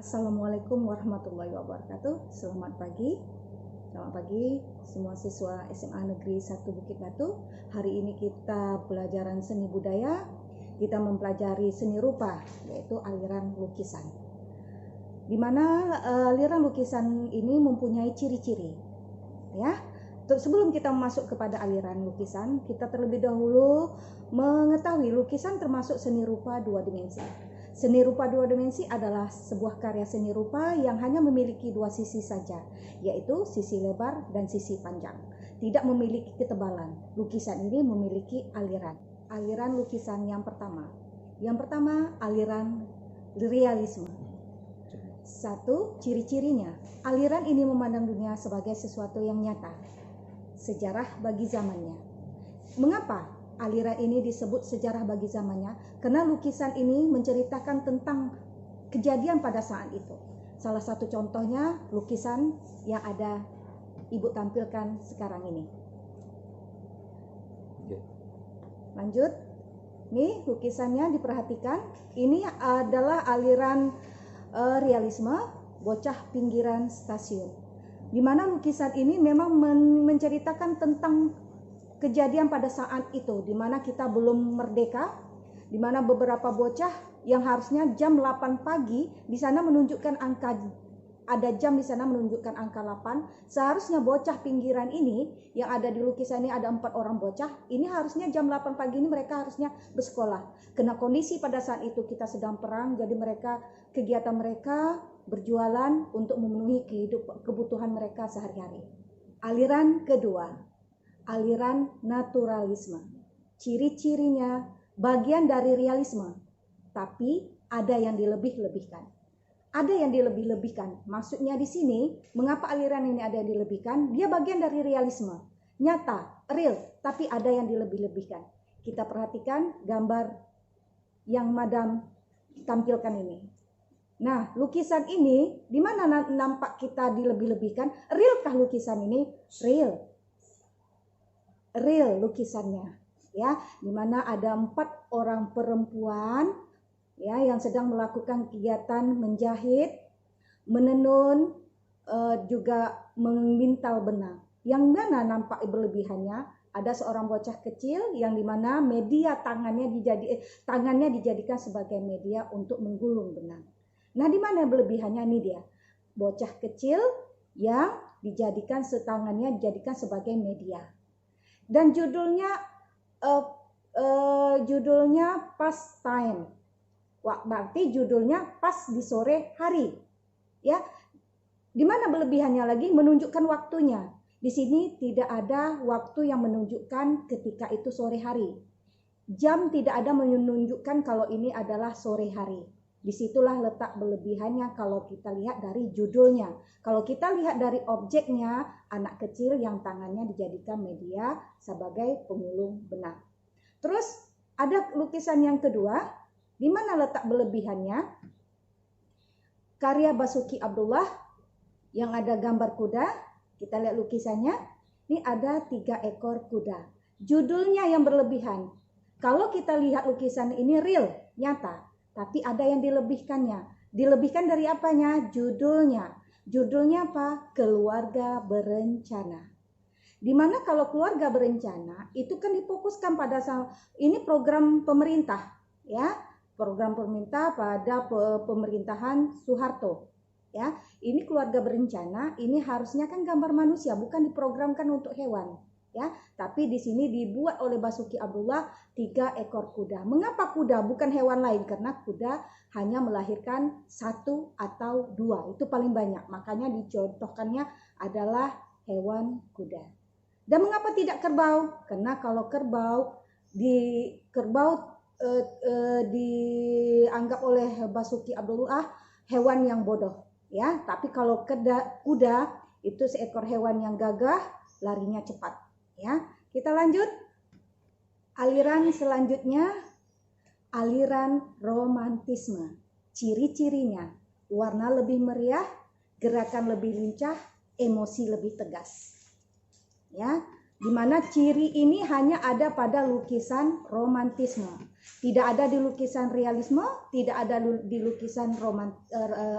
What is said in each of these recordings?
Assalamualaikum warahmatullahi wabarakatuh. Selamat pagi semua siswa SMA Negeri 1 Bukit Batu. Hari ini kita pelajaran seni budaya. Kita mempelajari seni rupa, yaitu aliran lukisan. Di mana aliran lukisan ini mempunyai ciri-ciri. Ya. Sebelum kita masuk kepada aliran lukisan, kita terlebih dahulu mengetahui lukisan termasuk seni rupa dua dimensi. Seni rupa dua dimensi adalah sebuah karya seni rupa yang hanya memiliki dua sisi saja, yaitu sisi lebar dan sisi panjang. Tidak memiliki ketebalan. Lukisan ini memiliki aliran. Aliran lukisan yang pertama. Yang pertama, aliran realisme. Satu, ciri-cirinya. Aliran ini memandang dunia sebagai sesuatu yang nyata. Sejarah bagi zamannya. Mengapa aliran ini disebut sejarah bagi zamannya? Karena lukisan ini menceritakan tentang kejadian pada saat itu. Salah satu contohnya lukisan yang ada Ibu tampilkan sekarang ini. Lanjut. Nih lukisannya diperhatikan. Ini adalah aliran realisme, bocah pinggiran stasiun. Di mana lukisan ini memang menceritakan tentang kejadian pada saat itu, di mana kita belum merdeka, di mana beberapa bocah yang harusnya jam 8 pagi di sana menunjukkan angka, ada jam di sana menunjukkan angka 8. Seharusnya bocah pinggiran ini yang ada di lukisan ini ada 4 orang bocah, ini harusnya jam 8 pagi ini mereka harusnya bersekolah. Karena kondisi pada saat itu kita sedang perang, jadi kegiatan mereka berjualan untuk memenuhi kebutuhan mereka sehari-hari. Aliran kedua, aliran naturalisme. Ciri-cirinya bagian dari realisme, tapi ada yang dilebih-lebihkan. Ada yang dilebih-lebihkan. Maksudnya di sini, mengapa aliran ini ada yang dilebihkan? Dia bagian dari realisme. Nyata, real, tapi ada yang dilebih-lebihkan. Kita perhatikan gambar yang Madam tampilkan ini. Nah, lukisan ini, di mana nampak kita dilebih-lebihkan? Realkah lukisan ini? Real. Real lukisannya, ya, di mana ada 4 orang perempuan, ya, yang sedang melakukan kegiatan menjahit, menenun, juga memintal benang. Yang mana nampak berlebihannya? Ada seorang bocah kecil yang dimana media tangannya dijadikan sebagai media untuk menggulung benang. Nah, di mana berlebihannya? Ini dia, bocah kecil yang dijadikan sebagai media. Dan judulnya pastime. Wah, berarti judulnya pas di sore hari. Ya. Di mana berlebihannya lagi? Menunjukkan waktunya. Di sini tidak ada waktu yang menunjukkan ketika itu sore hari. Jam tidak ada menunjukkan kalau ini adalah sore hari. Disitulah letak berlebihannya kalau kita lihat dari judulnya. Kalau kita lihat dari objeknya, anak kecil yang tangannya dijadikan media sebagai pemulung benang. Terus ada lukisan yang kedua, di mana letak berlebihannya? Karya Basuki Abdullah yang ada gambar kuda. Kita lihat lukisannya. Ini ada 3 ekor kuda. Judulnya yang berlebihan. Kalau kita lihat lukisan ini real, nyata. Tapi ada yang dilebihkannya. Dilebihkan dari apanya? Judulnya. Judulnya apa? Keluarga Berencana. Dimana kalau keluarga berencana itu kan difokuskan pada ini program pemerintah, ya, program pemerintah pada pemerintahan Soeharto, ya. Ini keluarga berencana, ini harusnya kan gambar manusia, bukan diprogramkan untuk hewan. Ya, tapi di sini dibuat oleh Basuki Abdullah 3 ekor kuda. Mengapa kuda bukan hewan lain? Karena kuda hanya melahirkan 1 atau 2, itu paling banyak. Makanya dicontohkannya adalah hewan kuda. Dan mengapa tidak kerbau? Karena kalau kerbau dianggap oleh Basuki Abdullah hewan yang bodoh. Ya, tapi kalau kuda itu seekor hewan yang gagah, larinya cepat. Ya, kita lanjut. Aliran selanjutnya, aliran romantisme. Ciri-cirinya, warna lebih meriah, gerakan lebih lincah, emosi lebih tegas. Ya, di mana ciri ini hanya ada pada lukisan romantisme. Tidak ada di lukisan realisme, tidak ada di lukisan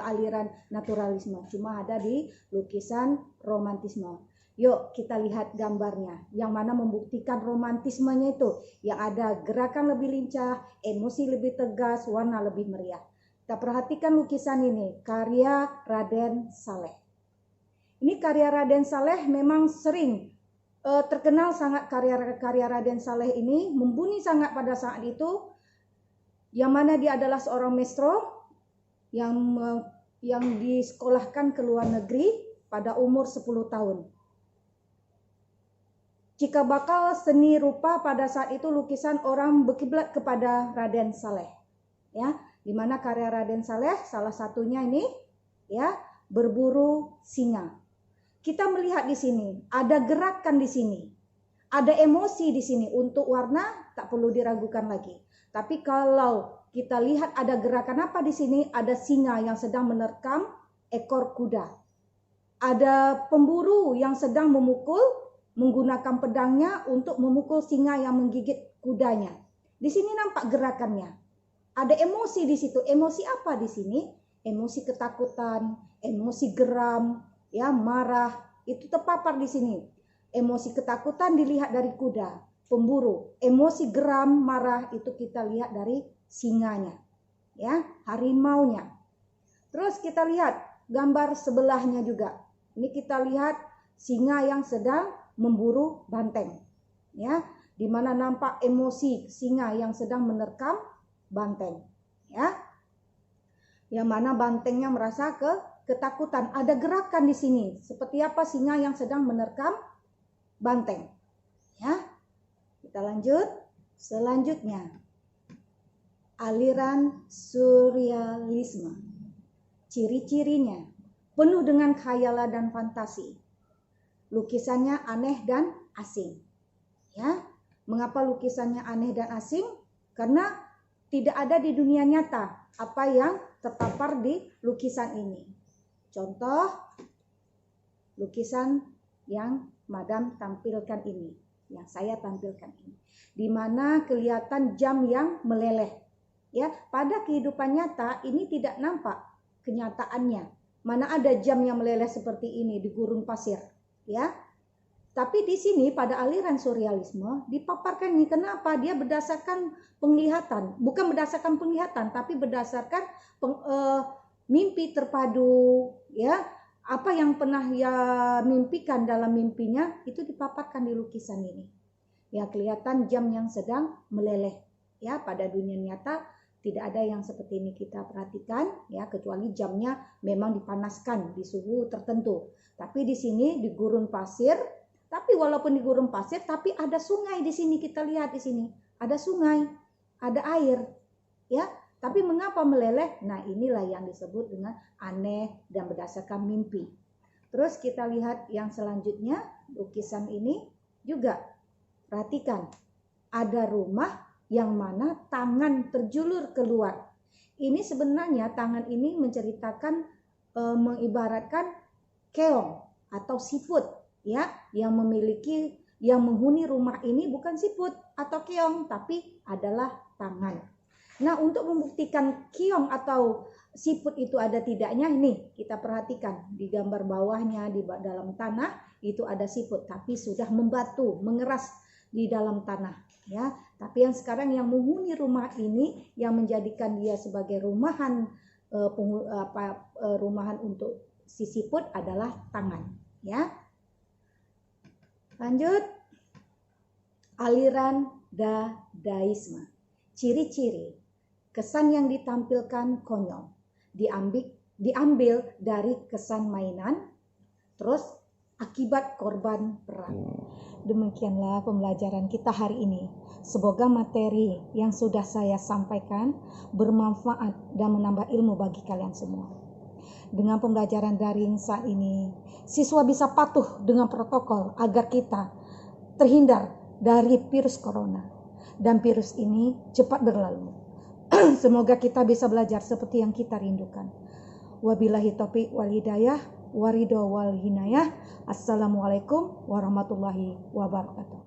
aliran naturalisme, cuma ada di lukisan romantisme. Yuk kita lihat gambarnya, yang mana membuktikan romantismenya itu, yang ada gerakan lebih lincah, emosi lebih tegas, warna lebih meriah. Kita perhatikan lukisan ini, karya Raden Saleh. Ini karya Raden Saleh memang sering terkenal sangat. Karya Raden Saleh ini mumpuni sangat pada saat itu, yang mana dia adalah seorang maestro yang disekolahkan ke luar negeri pada umur 10 tahun. Jika bakal seni rupa pada saat itu lukisan orang berkiblat kepada Raden Saleh, ya, di mana karya Raden Saleh salah satunya ini, ya, berburu singa. Kita melihat di sini ada gerakan di sini, ada emosi di sini. Untuk warna tak perlu diragukan lagi. Tapi kalau kita lihat ada gerakan apa di sini, ada singa yang sedang menerkam ekor kuda. Ada pemburu yang sedang menggunakan pedangnya untuk memukul singa yang menggigit kudanya. Di sini nampak gerakannya. Ada emosi di situ. Emosi apa di sini? Emosi ketakutan, emosi geram, ya, marah. Itu terpapar di sini. Emosi ketakutan dilihat dari kuda, pemburu. Emosi geram, marah itu kita lihat dari singanya, ya, harimaunya. Terus kita lihat gambar sebelahnya juga. Ini kita lihat singa yang sedang memburu banteng, ya, di mana nampak emosi singa yang sedang menerkam banteng, ya, yang mana bantengnya merasa ketakutan. Ada gerakan di sini, seperti apa singa yang sedang menerkam banteng, ya. Kita lanjut. Selanjutnya, aliran surrealisme. Ciri-cirinya penuh dengan khayalan dan fantasi. Lukisannya aneh dan asing. Ya, mengapa lukisannya aneh dan asing? Karena tidak ada di dunia nyata apa yang terpapar di lukisan ini. Contoh lukisan yang Madam tampilkan ini, yang saya tampilkan ini, di mana kelihatan jam yang meleleh. Ya, pada kehidupan nyata ini tidak nampak kenyataannya. Mana ada jam yang meleleh seperti ini di gurun pasir. Ya, tapi di sini pada aliran surrealisme dipaparkan ini. Kenapa? Dia berdasarkan penglihatan, bukan berdasarkan penglihatan, tapi berdasarkan mimpi terpadu. Ya, apa yang pernah ia mimpikan dalam mimpinya itu dipaparkan di lukisan ini. Ya, kelihatan jam yang sedang meleleh. Ya, pada dunia nyata tidak ada yang seperti ini kita perhatikan, ya, kecuali jamnya memang dipanaskan di suhu tertentu. Tapi di sini di gurun pasir, tapi walaupun di gurun pasir, tapi ada sungai di sini. Kita lihat di sini ada sungai, ada air, ya. Tapi mengapa meleleh? Nah, inilah yang disebut dengan aneh dan berdasarkan mimpi. Terus kita lihat yang selanjutnya, lukisan ini juga perhatikan, ada rumah yang mana tangan terjulur keluar. Ini sebenarnya tangan ini menceritakan, mengibaratkan keong atau siput, ya, yang menghuni rumah ini bukan siput atau keong, tapi adalah tangan. Nah, untuk membuktikan keong atau siput itu ada tidaknya, ini kita perhatikan di gambar bawahnya, di dalam tanah itu ada siput, tapi sudah membatu, mengeras di dalam tanah, ya. Tapi yang sekarang yang menghuni rumah ini, yang menjadikan dia sebagai rumahan rumahan untuk si siput adalah tangan, ya. Lanjut, aliran dadaisme. Ciri-ciri, kesan yang ditampilkan konyol, diambil dari kesan mainan, terus akibat korban perang. Demikianlah pembelajaran kita hari ini. Semoga materi yang sudah saya sampaikan bermanfaat dan menambah ilmu bagi kalian semua. Dengan pembelajaran daring saat ini, siswa bisa patuh dengan protokol agar kita terhindar dari virus corona. Dan virus ini cepat berlalu. Semoga kita bisa belajar seperti yang kita rindukan. Wabillahi taufiq wal hidayah. waridho wal hinayah. Assalamualaikum warahmatullahi wabarakatuh.